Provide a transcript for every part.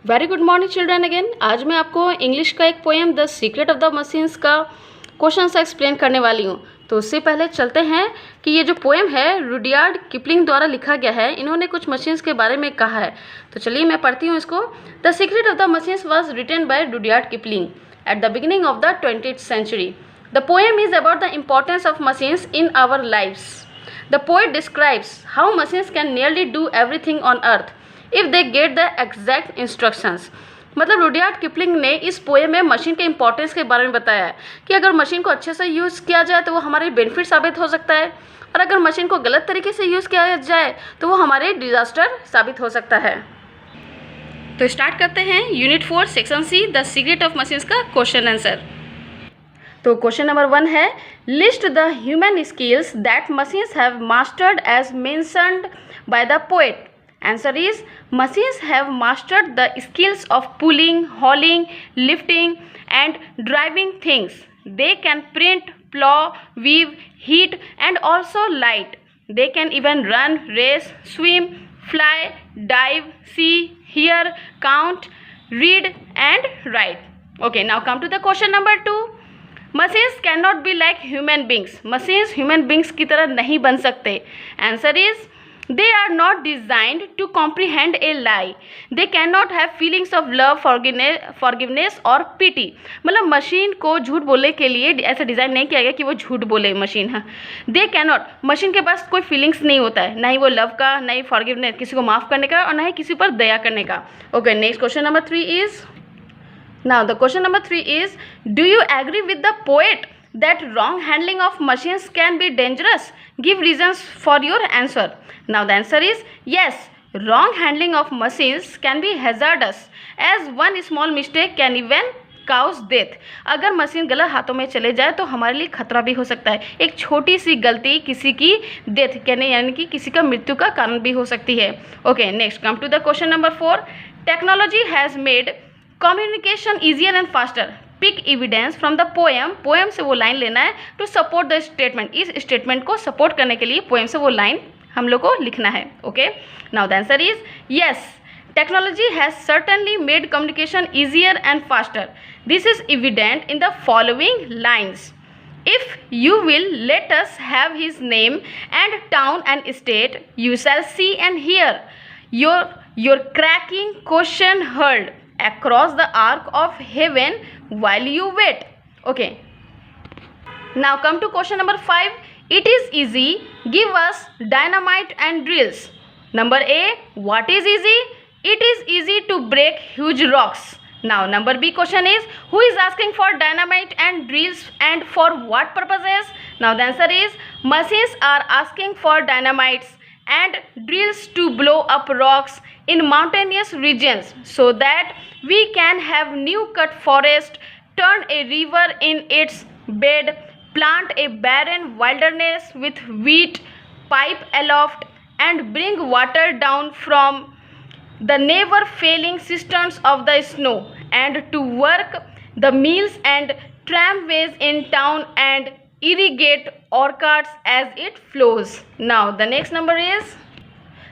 Very good morning children again. आज मैं आपको इंग्लिश का एक poem the secret of the machines का क्वेश्चन सा एक्सप्लेन करने वाली हूँ। तो उससे पहले चलते हैं कि ये जो पोएम है रुडयार्ड किपलिंग द्वारा लिखा गया है। इन्होंने कुछ मशीन्स के बारे में कहा है, तो चलिए मैं पढ़ती हूँ इसको। The secret of the machines was written by Rudyard Kipling at the beginning of the 20th century. The poem is about the importance of machines in our lives. The poet describes how machines can nearly do everything on earth if they get the exact instructions. मतलब Rudyard Kipling ने इस poem में machine के importance के बारे में बताया है कि अगर मशीन को अच्छे से यूज़ किया जाए तो वो हमारे बेनिफिट साबित हो सकता है, और अगर मशीन को गलत तरीके से यूज़ किया जाए तो वो हमारे डिजास्टर साबित हो सकता है। तो स्टार्ट करते हैं unit 4 section C the secret of machines का क्वेश्चन आंसर। तो क्वेश्चन नंबर 1 है, list the human skills that machines have mastered as mentioned by the poet. Answer is, machines have mastered the skills of pulling, hauling, lifting and driving things. They can print, plow, weave, heat and also light. They can even run, race, swim, fly, dive, see, hear, count, read and write. Okay, now come to the question number 2. Machines cannot be like human beings. Machines human beings की तरह नहीं बन सकते. Answer is, they are not designed to comprehend a lie. They cannot have feelings of love, forgiveness or pity. मतलब machine को झूठ बोलने के लिए ऐसा डिज़ाइन नहीं किया गया कि वो झूठ बोले मशीन। हाँ, दे कैनॉट, मशीन के पास कोई फीलिंग्स नहीं होता है, ना ही वो लव का, ना ही फॉरगिवनेस किसी को माफ़ करने का, और ना ही किसी पर दया करने का। Okay, next question number 3 is, now the question number 3 is, do you agree with the poet that wrong handling of machines can be dangerous? Give reasons for your answer. Now the answer is yes, wrong handling of machines can be hazardous as one small mistake can even cause death. अगर machine गलत हाथों में चले जाए तो हमारे लिए खतरा भी हो सकता है। एक छोटी सी गलती किसी की डेथ कहने यानी कि किसी का मृत्यु का कारण भी हो सकती है। Okay, next come to the question number 4. Technology has made communication easier and faster. Pick evidence from the poem. Poem से वो लाइन लेना है टू सपोर्ट द स्टेटमेंट. इस स्टेटमेंट को सपोर्ट करने के लिए पोएम से वो लाइन हम लोग को लिखना है. Okay, now the answer is yes, technology has certainly made communication easier and faster. This is evident in the following lines. If you will let us have his name and town and state, you shall see and hear your cracking question heard across the arc of heaven while you wait. Okay, now come to question number 5. It is easy, give us dynamite and drills. Number A, what is easy? It is easy to break huge rocks. Now number B question is, who is asking for dynamite and drills and for what purposes? Now the answer is, machines are asking for dynamites and drills to blow up rocks in mountainous regions so that we can have new cut forest, turn a river in its bed, plant a barren wilderness with wheat, pipe aloft and bring water down from the never failing cisterns of the snow, and to work the mills and tramways in town and irrigate orchards as it flows. Now the next number is,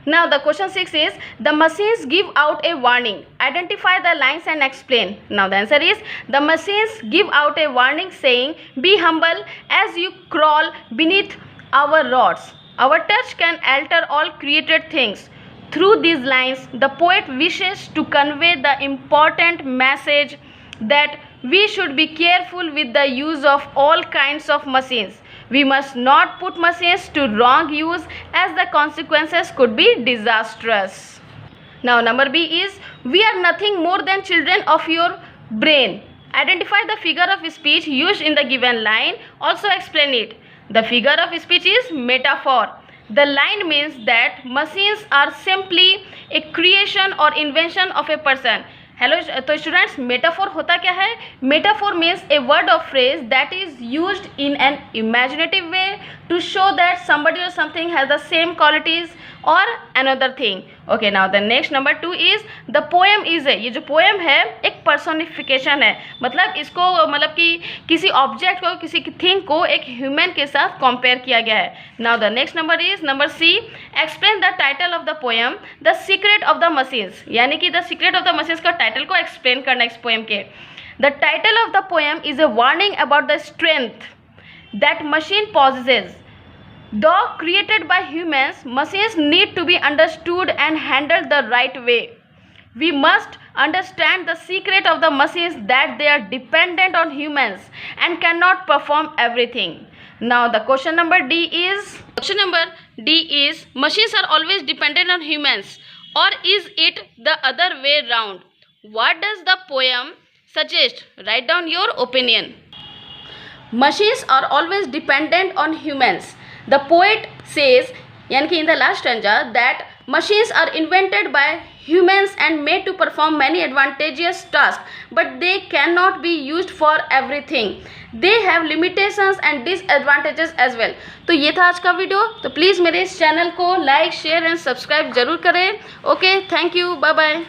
now the question 6 is, the machines give out a warning. Identify the lines and explain. Now the answer is, the machines give out a warning saying, be humble as you crawl beneath our rods. Our touch can alter all created things. Through these lines, the poet wishes to convey the important message that we should be careful with the use of all kinds of machines. We must not put machines to wrong use as the consequences could be disastrous. Now number B is, we are nothing more than children of your brain. Identify the figure of speech used in the given line. Also explain it. The figure of speech is metaphor. The line means that machines are simply a creation or invention of a person. Hello तो students, metaphor होता क्या है? Metaphor means a word of phrase that is used in an imaginative way to show that somebody or something has the same qualities or another thing. Okay, now the next number 2 is the poem is a, ये जो poem है एक personification है, मतलब इसको मतलब कि किसी object को किसी thing को एक human के साथ compare किया गया है. Now the next number is number C, explain the title of the poem The Secret of the Machines, यानी कि The Secret of the Machines का title को explain करना इस poem के. The title of the poem is a warning about the strength that machine possesses. Though created by humans, machines need to be understood and handled the right way. We must understand the secret of the machines, that they are dependent on humans and cannot perform everything. Now the question number D is machines are always dependent on humans, or is it the other way round? What does the poem suggest? Write down your opinion. Machines are always dependent on humans. The poet says, यानी कि in the last stanza, that machines are invented by humans and made to perform many advantageous tasks, but they cannot be used for everything. They have limitations and disadvantages as well. तो ये था आज का video. तो please मेरे इस channel को like, share and subscribe जरूर करें. Okay, thank you, bye bye.